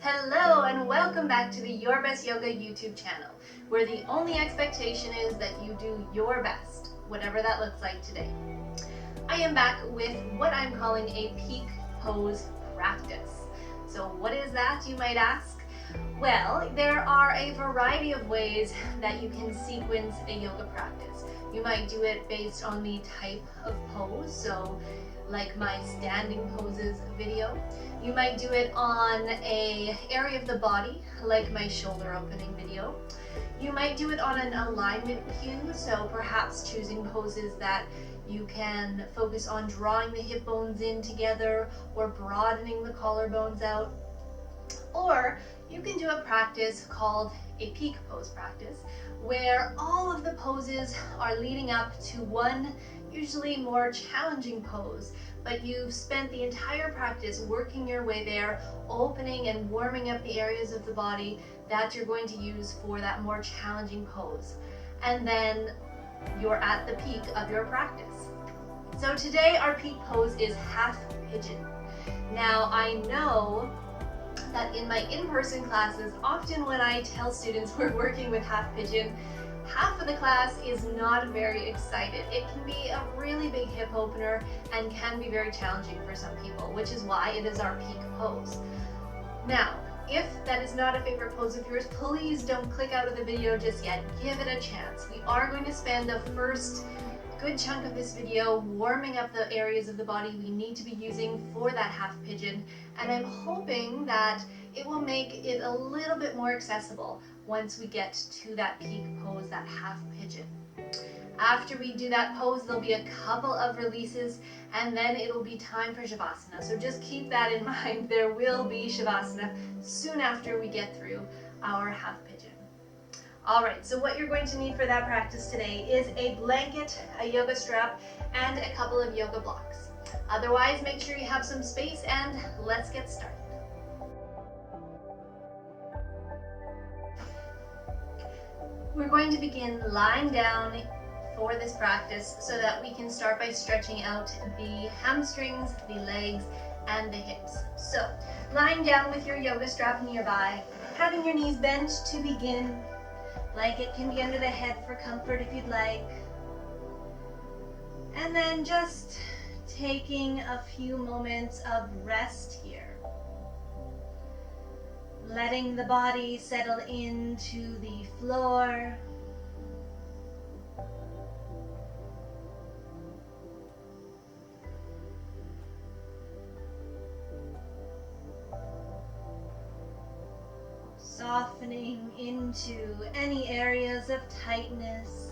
Hello and welcome back to the Your Best Yoga YouTube channel, where the only expectation is that you do your best, whatever that looks like today. I am back with what I'm calling a peak pose practice. So what is that, you might ask? Well, there are a variety of ways that you can sequence a yoga practice. You might do it based on the type of pose, so like my standing poses video. You might do it on an area of the body, like my shoulder opening video. You might do it on an alignment cue, so perhaps choosing poses that you can focus on drawing the hip bones in together or broadening the collarbones out. Or you can do a practice called a peak pose practice, where all of the poses are leading up to one usually more challenging pose, but you've spent the entire practice working your way there, opening and warming up the areas of the body that you're going to use for that more challenging pose. And then you're at the peak of your practice. So today our peak pose is half pigeon. Now I know that in my in-person classes, often when I tell students we're working with half pigeon, half of the class is not very excited. It can be a really big hip opener and can be very challenging for some people, which is why it is our peak pose. Now, if that is not a favorite pose of yours, please don't click out of the video just yet. Give it a chance. We are going to spend the first good chunk of this video warming up the areas of the body we need to be using for that half pigeon, and I'm hoping that it will make it a little bit more accessible once we get to that peak pose, that half pigeon. After we do that pose, there'll be a couple of releases and then it'll be time for Shavasana. So just keep that in mind. There will be Shavasana soon after we get through our half pigeon. Alright, so what you're going to need for that practice today is a blanket, a yoga strap, and a couple of yoga blocks. Otherwise, make sure you have some space and let's get started. We're going to begin lying down for this practice so that we can start by stretching out the hamstrings, the legs, and the hips. So, lying down with your yoga strap nearby, having your knees bent to begin. Blanket can be under the head for comfort if you'd like. And then just taking a few moments of rest here. Letting the body settle into the floor. Softening into any areas of tightness.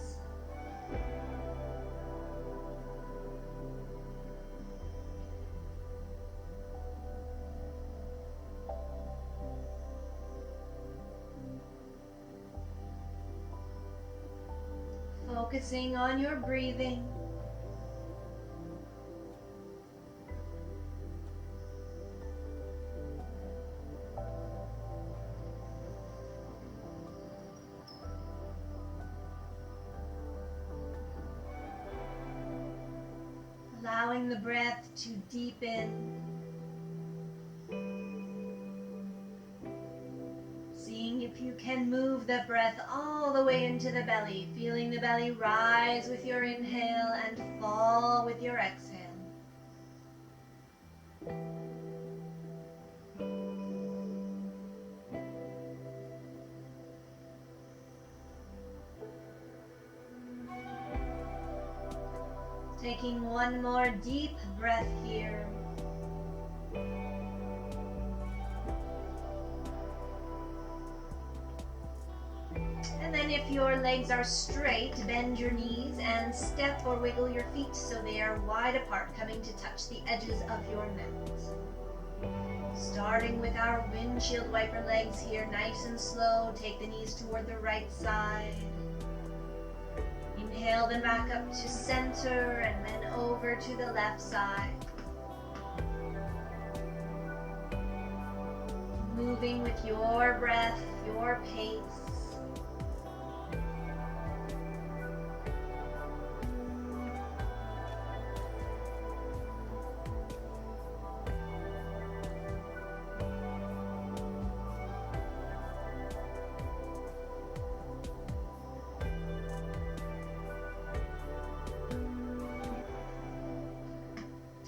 Focusing on your breathing. Allowing the breath to deepen. Seeing if you can move the breath all the way into the belly, feeling the belly rise with your inhale and fall with your exhale. Taking one more deep breath here. And then if your legs are straight, bend your knees and step or wiggle your feet so they are wide apart, coming to touch the edges of your mat. Starting with our windshield wiper legs here, nice and slow. Take the knees toward the right side. Inhale, then back up to center and then over to the left side. Moving with your breath, your pace.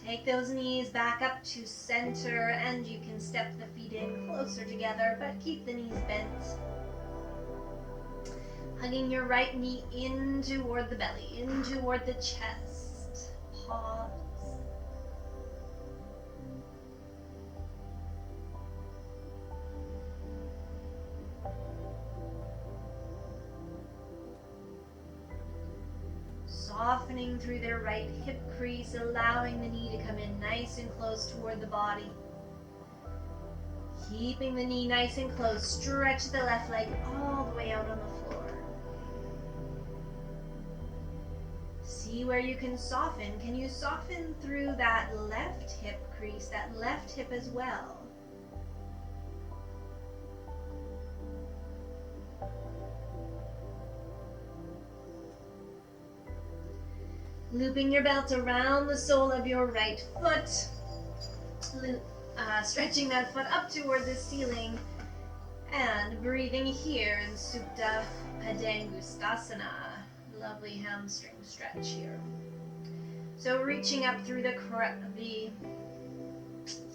Take those knees back up to center, and you can step the feet in closer together, but keep the knees bent. Hugging your right knee in toward the belly, in toward the chest. Pause. Softening through their right hip crease, allowing the knee to come in nice and close toward the body. Keeping the knee nice and close, stretch the left leg all the way out on the floor. See where you can soften. Can you soften through that left hip crease, that left hip as well? Looping your belt around the sole of your right foot, stretching that foot up toward the ceiling, and breathing here in Supta Padangusthasana. Lovely hamstring stretch here. So reaching up through the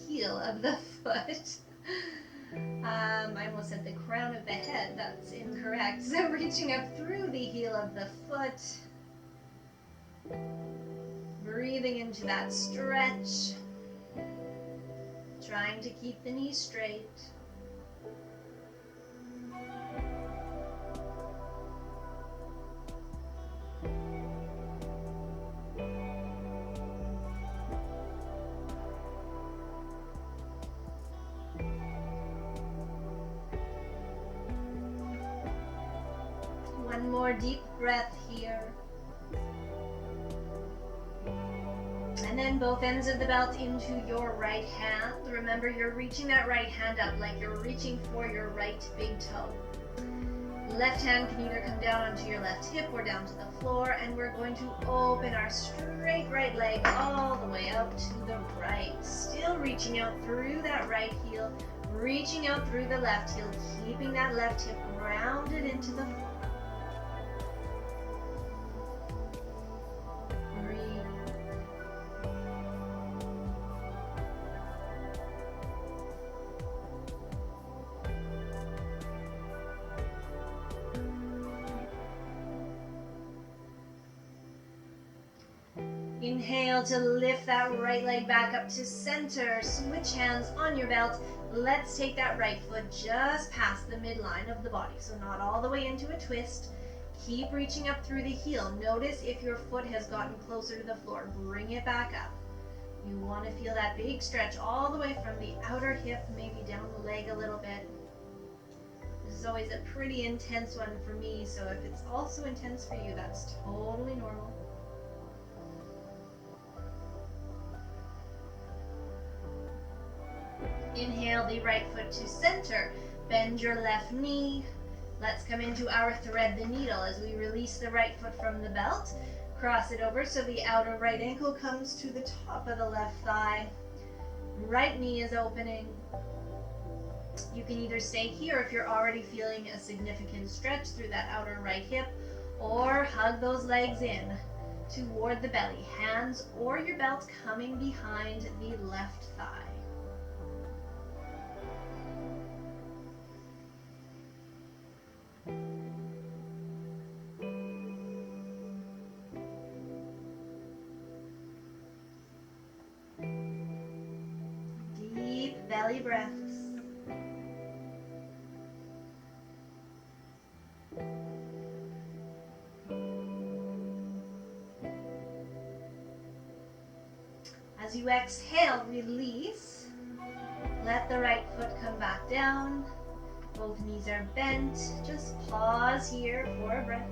heel of the foot. I almost said the crown of the head, that's incorrect. So reaching up through the heel of the foot. Breathing into that stretch. Trying to keep the knee straight. One more deep breath here. And then both ends of the belt into your right hand. Remember, you're reaching that right hand up like you're reaching for your right big toe. Left hand can either come down onto your left hip or down to the floor, and we're going to open our straight right leg all the way out to the right. Still reaching out through that right heel, reaching out through the left heel, keeping that left hip grounded into the floor. Inhale to lift that right leg back up to center. Switch hands on your belt. Let's take that right foot just past the midline of the body. So not all the way into a twist. Keep reaching up through the heel. Notice if your foot has gotten closer to the floor. Bring it back up. You want to feel that big stretch all the way from the outer hip, maybe down the leg a little bit. This is always a pretty intense one for me, so if it's also intense for you, that's totally normal. Inhale the right foot to center. Bend your left knee. Let's come into our thread the needle as we release the right foot from the belt. Cross it over so the outer right ankle comes to the top of the left thigh. Right knee is opening. You can either stay here if you're already feeling a significant stretch through that outer right hip, or hug those legs in toward the belly. Hands or your belt coming behind the left thigh. Deep belly breaths. As you exhale, release. Let the right foot come back down. Both knees are bent. Just pause here for a breath.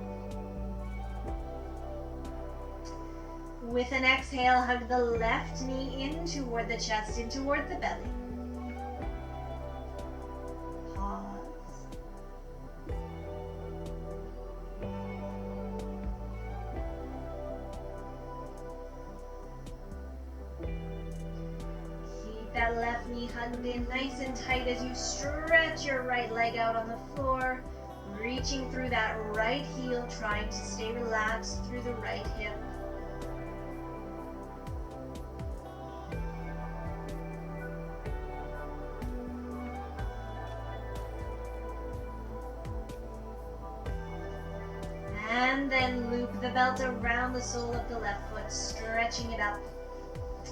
With an exhale, hug the left knee in toward the chest, in toward the belly. Pause. Keep that left knee hugged in nice and tight as you stretch your right leg out on the floor, reaching through that right heel, trying to stay relaxed through the right hip. And then loop the belt around the sole of the left foot, stretching it up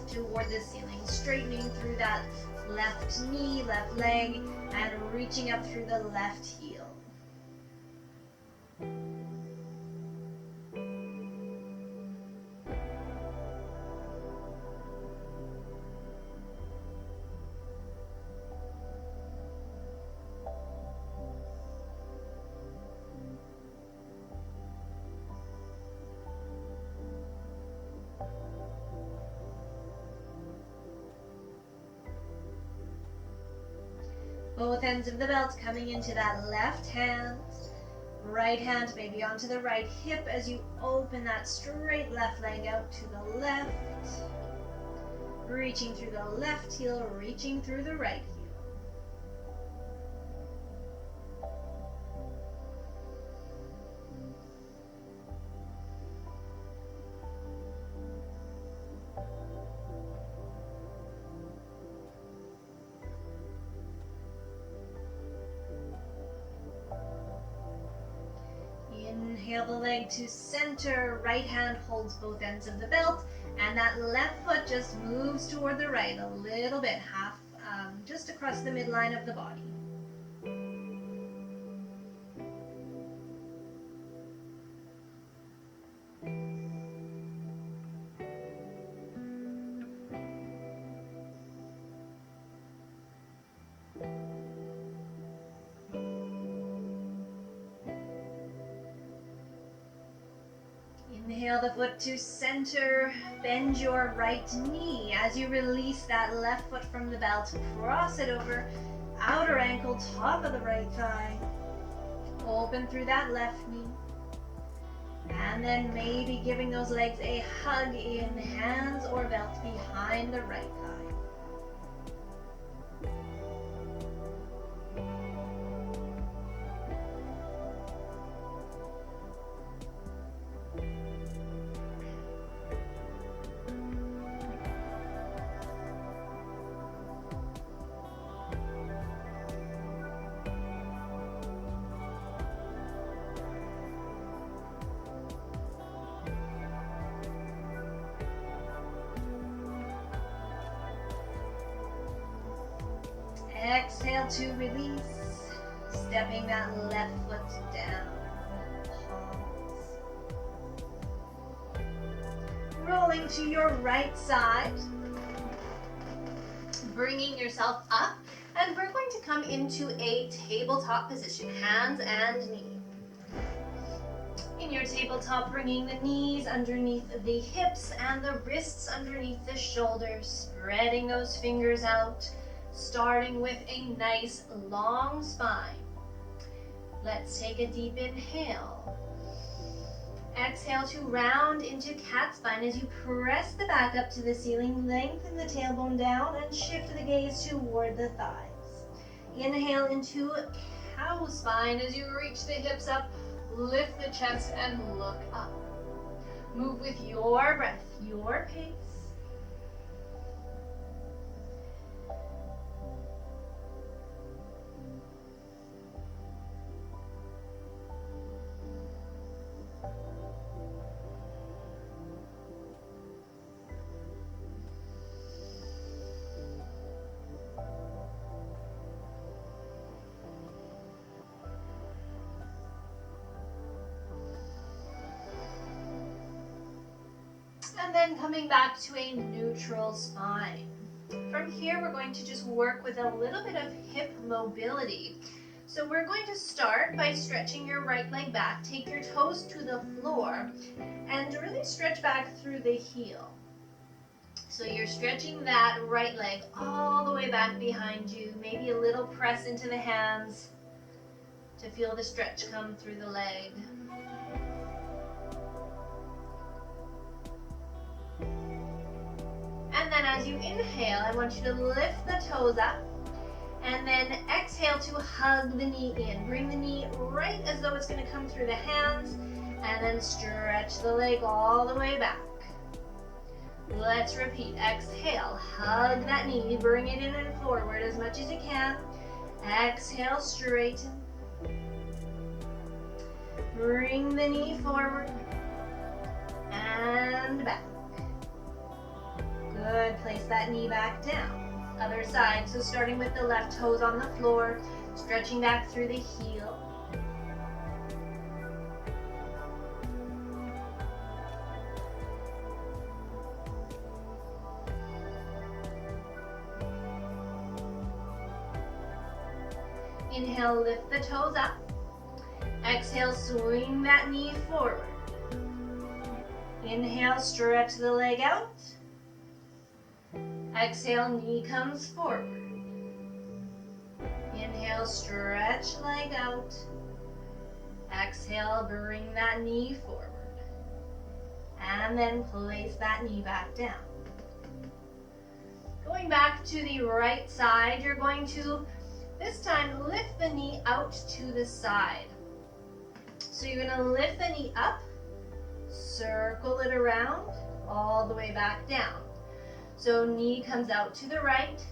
toward the ceiling, straightening through that left knee, left leg, and reaching up through the left heel. Both ends of the belt coming into that left hand. Right hand maybe onto the right hip as you open that straight left leg out to the left. Reaching through the left heel, reaching through the right heel. Inhale the leg to center, right hand holds both ends of the belt, and that left foot just moves toward the right a little bit, just across the midline of the body. Inhale the foot to center, bend your right knee as you release that left foot from the belt, cross it over, outer ankle, top of the right thigh, open through that left knee, and then maybe giving those legs a hug in hands or belt behind the right thigh. Exhale to release, stepping that left foot down. Pause. Rolling to your right side, bringing yourself up, and we're going to come into a tabletop position, hands and knees. In your tabletop, bringing the knees underneath the hips and the wrists underneath the shoulders, spreading those fingers out, starting with a nice long spine. Let's take a deep inhale. Exhale to round into cat spine as you press the back up to the ceiling, lengthen the tailbone down, and shift the gaze toward the thighs. Inhale into cow spine as you reach the hips up, lift the chest, and look up. Move with your breath, your pace. And then coming back to a neutral spine. From here, we're going to just work with a little bit of hip mobility. So we're going to start by stretching your right leg back. Take your toes to the floor and really stretch back through the heel. So you're stretching that right leg all the way back behind you. Maybe a little press into the hands to feel the stretch come through the leg. And then as you inhale, I want you to lift the toes up, and then exhale to hug the knee in. Bring the knee right as though it's going to come through the hands, and then stretch the leg all the way back. Let's repeat. Exhale, hug that knee, bring it in and forward as much as you can. Exhale, straighten. Bring the knee forward and back. Good, place that knee back down. Other side, so starting with the left toes on the floor, stretching back through the heel. Inhale, lift the toes up. Exhale, swing that knee forward. Inhale, stretch the leg out. Exhale, knee comes forward. Inhale, stretch leg out. Exhale, bring that knee forward. And then place that knee back down. Going back to the right side, you're going to, this time, lift the knee out to the side. So you're going to lift the knee up, circle it around, all the way back down. So knee comes out to the right,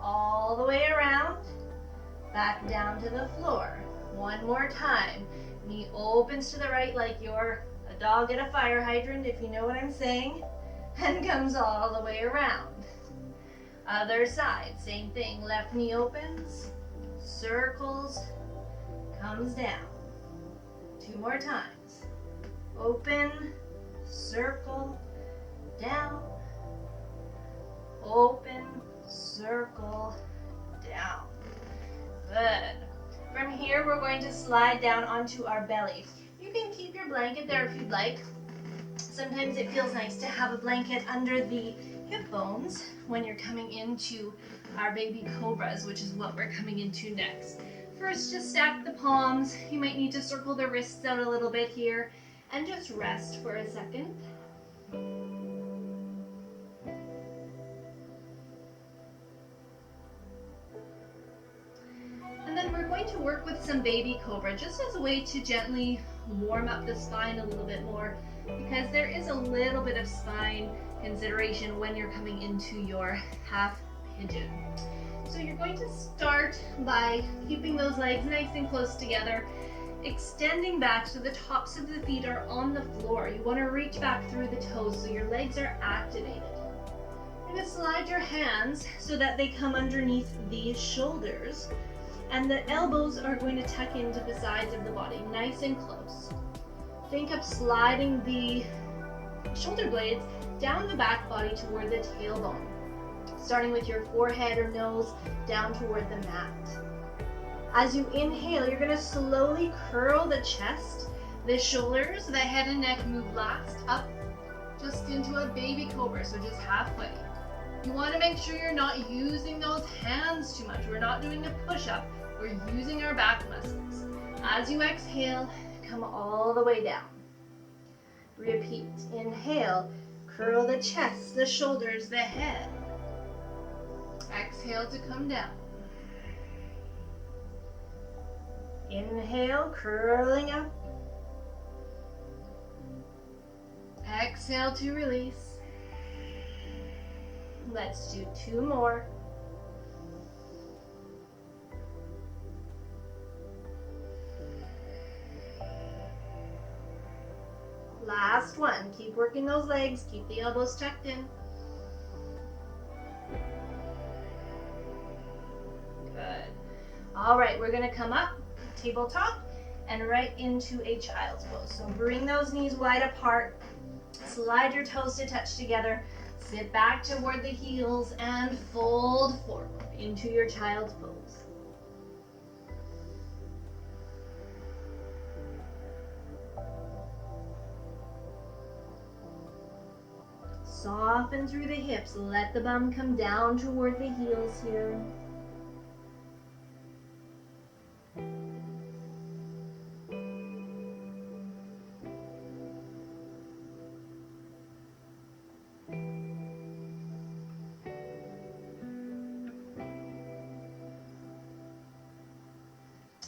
all the way around, back down to the floor. One more time. Knee opens to the right like you're a dog at a fire hydrant, if you know what I'm saying, and comes all the way around. Other side, same thing. Left knee opens, circles, comes down. Two more times. Open, circle, down. Open, circle, down. Good. From here, we're going to slide down onto our belly. You can keep your blanket there if you'd like. Sometimes it feels nice to have a blanket under the hip bones when you're coming into our baby cobras, which is what we're coming into next. First, just stack the palms. You might need to circle the wrists out a little bit here and just rest for a second. And then we're going to work with some baby cobra just as a way to gently warm up the spine a little bit more, because there is a little bit of spine consideration when you're coming into your half pigeon. So you're going to start by keeping those legs nice and close together, extending back so the tops of the feet are on the floor. You want to reach back through the toes so your legs are activated. You're going to slide your hands so that they come underneath the shoulders, and the elbows are going to tuck into the sides of the body, nice and close. Think of sliding the shoulder blades down the back body toward the tailbone, starting with your forehead or nose down toward the mat. As you inhale, you're going to slowly curl the chest, the shoulders, the head and neck move last up just into a baby cobra, so just halfway. You want to make sure you're not using those hands too much. We're not doing a push-up, we're using our back muscles. As you exhale, come all the way down. Repeat. Inhale, curl the chest, the shoulders, the head. Exhale to come down. Inhale, curling up. Exhale to release. Let's do two more. Last one. Keep working those legs. Keep the elbows tucked in. Good. All right, we're going to come up, tabletop, and right into a child's pose. So bring those knees wide apart. Slide your toes to touch together. Sit back toward the heels and fold forward into your child's pose. Soften through the hips. Let the bum come down toward the heels here.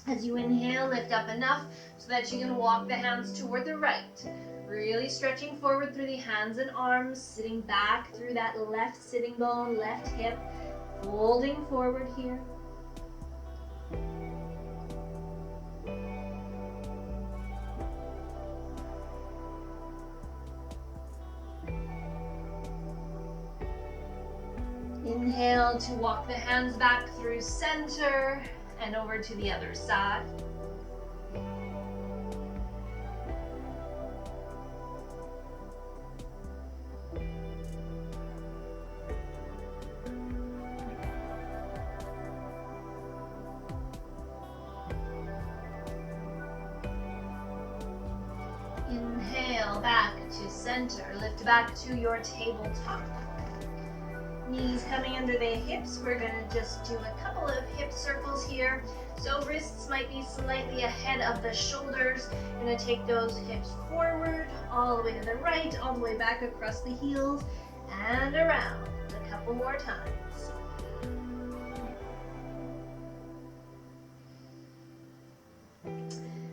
As you inhale, lift up enough so that you can walk the hands toward the right. Really stretching forward through the hands and arms, sitting back through that left sitting bone, left hip, folding forward here. inhale to walk the hands back through center and over to the other side. Inhale back to center. Lift back to your tabletop. Knees coming under the hips. We're going to just do a couple of hip circles here. So wrists might be slightly ahead of the shoulders. You're going to take those hips forward, all the way to the right, all the way back across the heels, and around. A couple more times.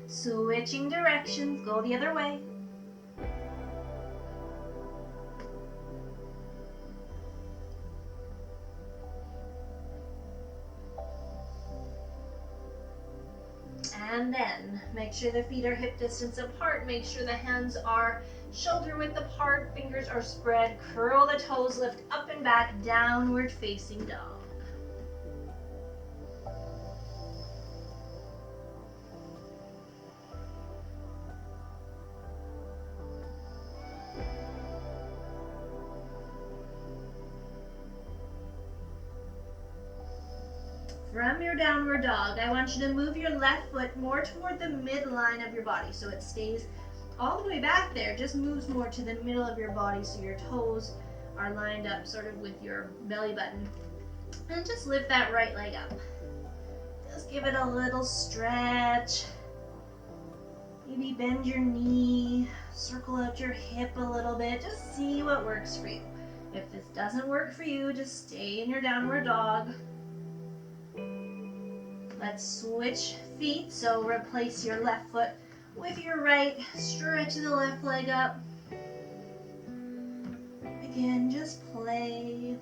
Switching directions, go the other way. And then make sure the feet are hip distance apart. Make sure the hands are shoulder width apart, fingers are spread. Curl the toes, lift up and back, downward facing dog. From your downward dog, I want you to move your left foot more toward the midline of your body so it stays all the way back there, just moves more to the middle of your body so your toes are lined up sort of with your belly button. And just lift that right leg up. Just give it a little stretch. Maybe bend your knee, circle out your hip a little bit. Just see what works for you. If this doesn't work for you, just stay in your downward dog. Let's switch feet, so replace your left foot with your right, stretch the left leg up. Again, just play.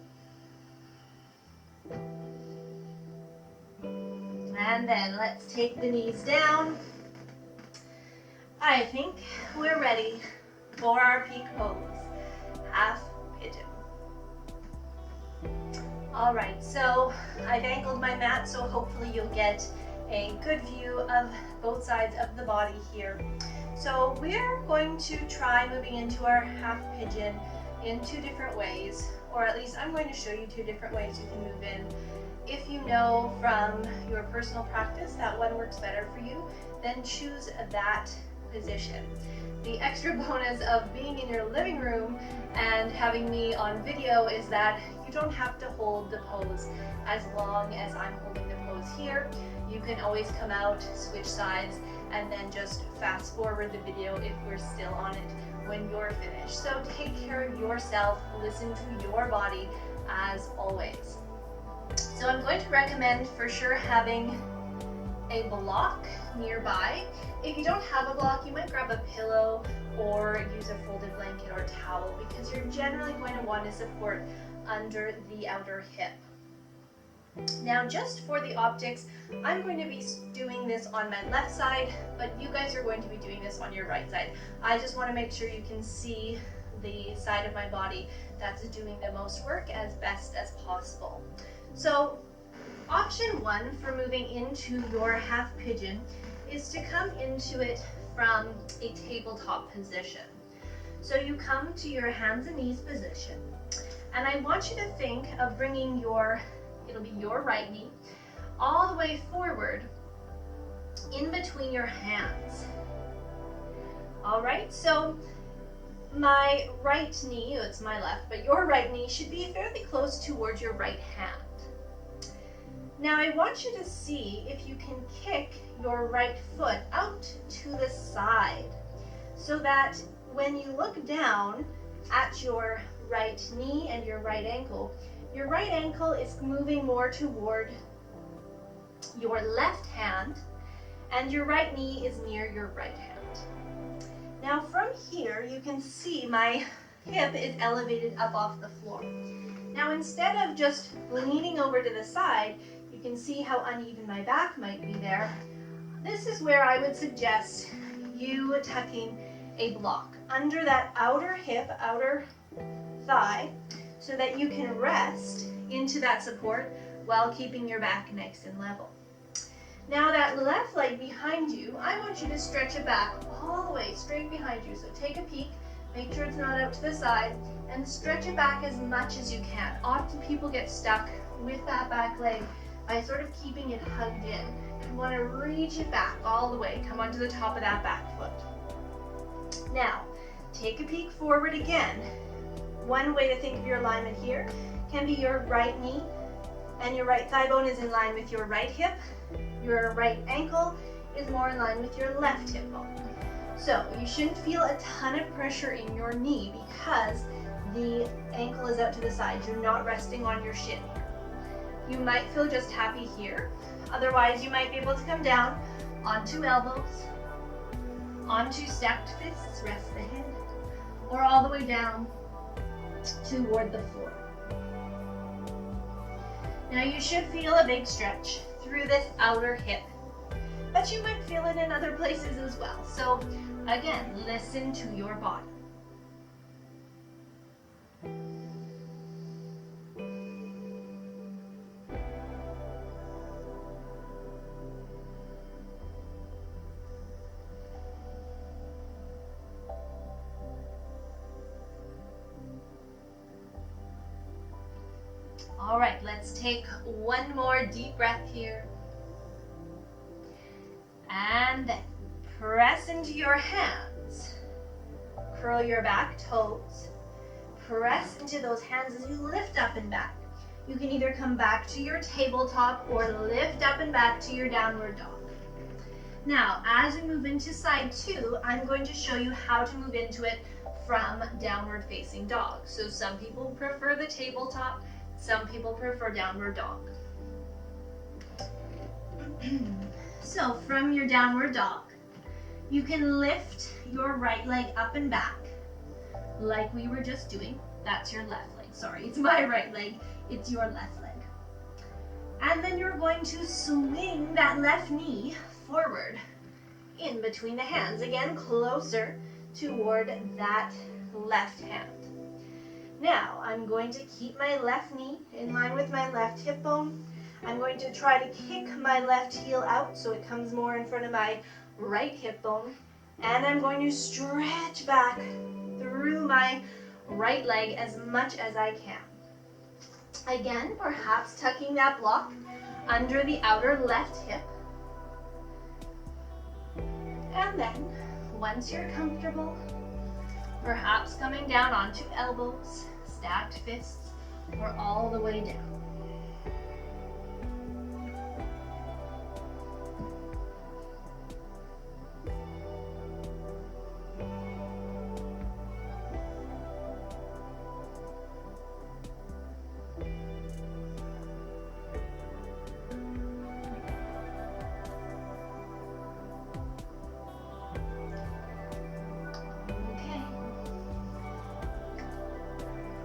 And then let's take the knees down. I think we're ready for our peak pose, half pigeon. All right, so I've angled my mat, so hopefully you'll get a good view of both sides of the body here. So we're going to try moving into our half pigeon in two different ways, or at least I'm going to show you two different ways you can move in. If you know from your personal practice that one works better for you, then choose that position. The extra bonus of being in your living room and having me on video is that you don't have to hold the pose as long as I'm holding the pose here. You can always come out, switch sides, and then just fast forward the video if we're still on it when you're finished. So take care of yourself, listen to your body as always. So I'm going to recommend for sure having a block nearby. If you don't have a block, you might grab a pillow or use a folded blanket or towel because you're generally going to want to support under the outer hip. Now just for the optics, I'm going to be doing this on my left side, but you guys are going to be doing this on your right side. I just want to make sure you can see the side of my body that's doing the most work as best as possible. So option one for moving into your half pigeon is to come into it from a tabletop position. So you come to your hands and knees position, and I want you to think of bringing it'll be your right knee, all the way forward in between your hands. All right, so my right knee, it's my left, but your right knee should be fairly close towards your right hand. Now I want you to see if you can kick your right foot out to the side so that when you look down at your right knee and your right ankle is moving more toward your left hand and your right knee is near your right hand. Now from here you can see my hip is elevated up off the floor. Now instead of just leaning over to the side, you can see how uneven my back might be there. This is where I would suggest you tucking a block under that outer hip, outer thigh, so that you can rest into that support while keeping your back nice and level. Now that left leg behind you, I want you to stretch it back all the way straight behind you. So take a peek, make sure it's not out to the side, and stretch it back as much as you can. Often people get stuck with that back leg by sort of keeping it hugged in. You want to reach it back all the way. Come onto the top of that back foot. Now, take a peek forward again. One way to think of your alignment here can be your right knee and your right thigh bone is in line with your right hip. Your right ankle is more in line with your left hip bone. So you shouldn't feel a ton of pressure in your knee because the ankle is out to the side. You're not resting on your shin here. You might feel just happy here. Otherwise, you might be able to come down onto elbows, onto stacked fists, rest the head, or all the way down toward the floor. Now you should feel a big stretch through this outer hip, but you might feel it in other places as well. So again, listen to your body. All right, let's take one more deep breath here. And then press into your hands. Curl your back toes. Press into those hands as you lift up and back. You can either come back to your tabletop or lift up and back to your downward dog. Now, as we move into side two, I'm going to show you how to move into it from downward facing dog. So some people prefer the tabletop. Some people prefer downward dog. So from your downward dog, you can lift your right leg up and back like we were just doing. That's your left leg. Sorry, it's my right leg. It's your left leg. And then you're going to swing that left knee forward in between the hands. Again, closer toward that left hand. Now, I'm going to keep my left knee in line with my left hip bone. I'm going to try to kick my left heel out so it comes more in front of my right hip bone. And I'm going to stretch back through my right leg as much as I can. Again, perhaps tucking that block under the outer left hip. And then, once you're comfortable, perhaps coming down onto elbows, stacked fists, or all the way down.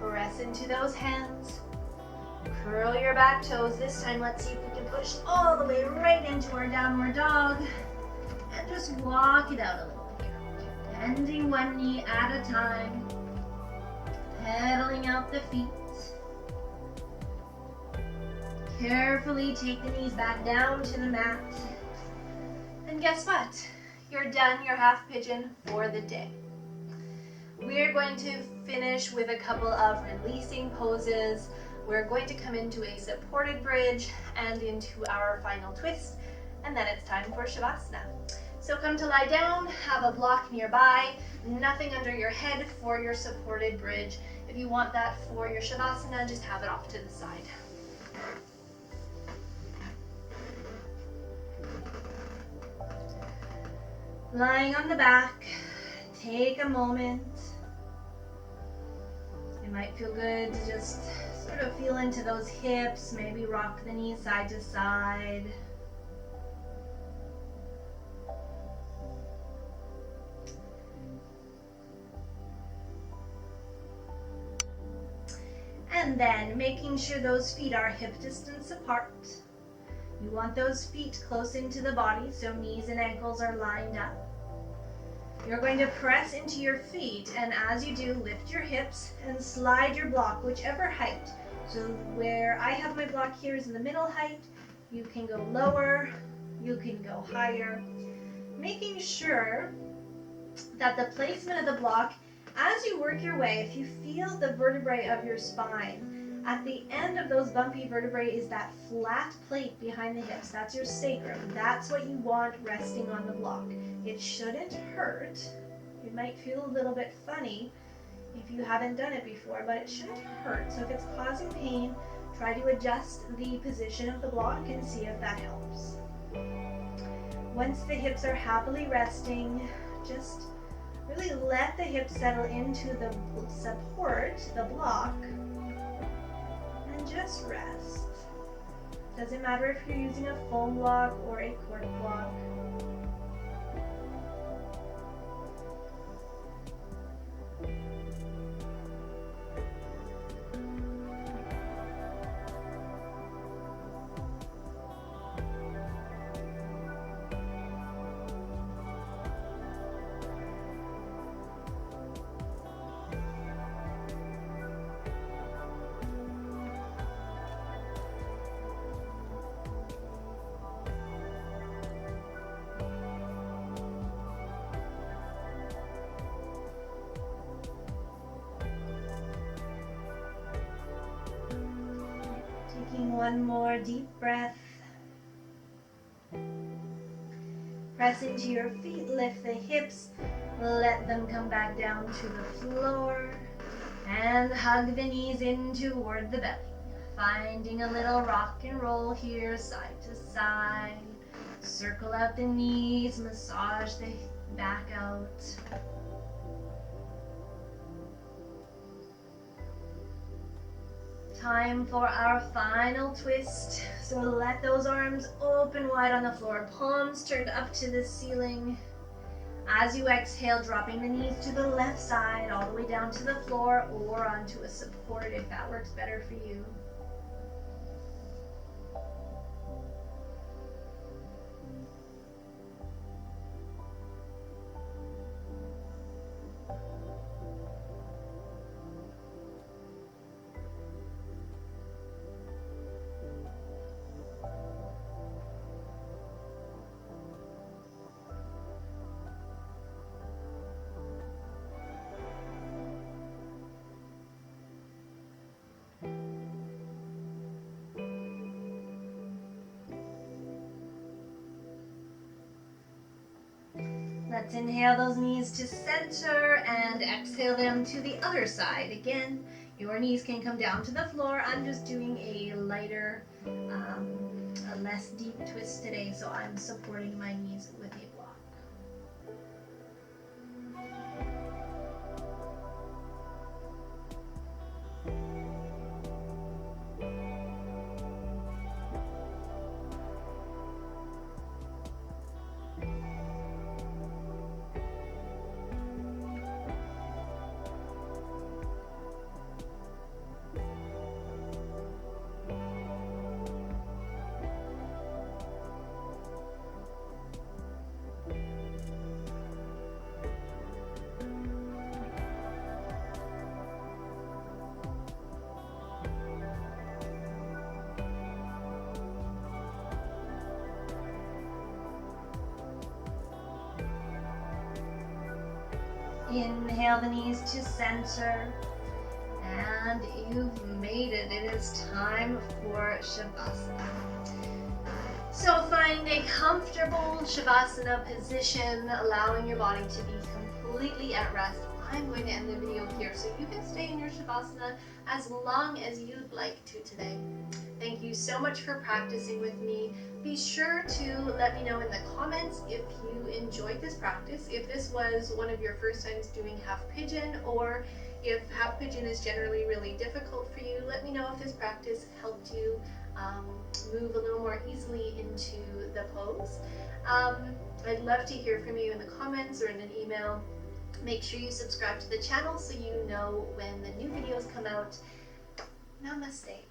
Press into those hands. Curl your back toes. This time, let's see if we can push all the way right into our downward dog. And just walk it out a little here. Bending one knee at a time. Pedaling out the feet. Carefully take the knees back down to the mat. And guess what? You're done your half pigeon for the day. We're going to finish with a couple of releasing poses. We're going to come into a supported bridge and into our final twist, and then it's time for Shavasana. So come to lie down, have a block nearby, nothing under your head for your supported bridge. If you want that for your Shavasana, just have it off to the side. Lying on the back, take a moment. It might feel good to just sort of feel into those hips, maybe rock the knees side to side. And then making sure those feet are hip distance apart. You want those feet close into the body, so knees and ankles are lined up. You're going to press into your feet, and as you do, lift your hips and slide your block whichever height So where I have my block here is in the middle height. You can go lower, you can go higher. Making sure that the placement of the block, as you work your way, if you feel the vertebrae of your spine, at the end of those bumpy vertebrae is that flat plate behind the hips. That's your sacrum. That's what you want resting on the block. It shouldn't hurt. It might feel a little bit funny if you haven't done it before, but it shouldn't hurt. So if it's causing pain, try to adjust the position of the block and see if that helps. Once the hips are happily resting, just really let the hips settle into the support, the block, and just rest. Doesn't matter if you're using a foam block or a cork block. One more deep breath. Press into your feet, lift the hips, let them come back down to the floor, and hug the knees in toward the belly. Finding a little rock and roll here, side to side. Circle out the knees, massage the back out. Time for our final twist. So let those arms open wide on the floor, palms turned up to the ceiling. As you exhale, dropping the knees to the left side, all the way down to the floor or onto a support if that works better for you. Let's inhale those knees to center and exhale them to the other side. Again, your knees can come down to the floor. I'm just doing a lighter, a less deep twist today, so I'm supporting my knees with a block. Inhale the knees to center, and you've made it. It is time for Shavasana. So find a comfortable Shavasana position, allowing your body to be completely at rest. I'm going to end the video here, so you can stay in your Shavasana as long as you'd like to today. Thank you so much for practicing with me. Be sure to let me know in the comments if you enjoyed this practice, if this was one of your first times doing half pigeon, or if half pigeon is generally really difficult for you. Let me know if this practice helped you move a little more easily into the pose. I'd love to hear from you in the comments or in an email. Make sure you subscribe to the channel so you know when the new videos come out. Namaste.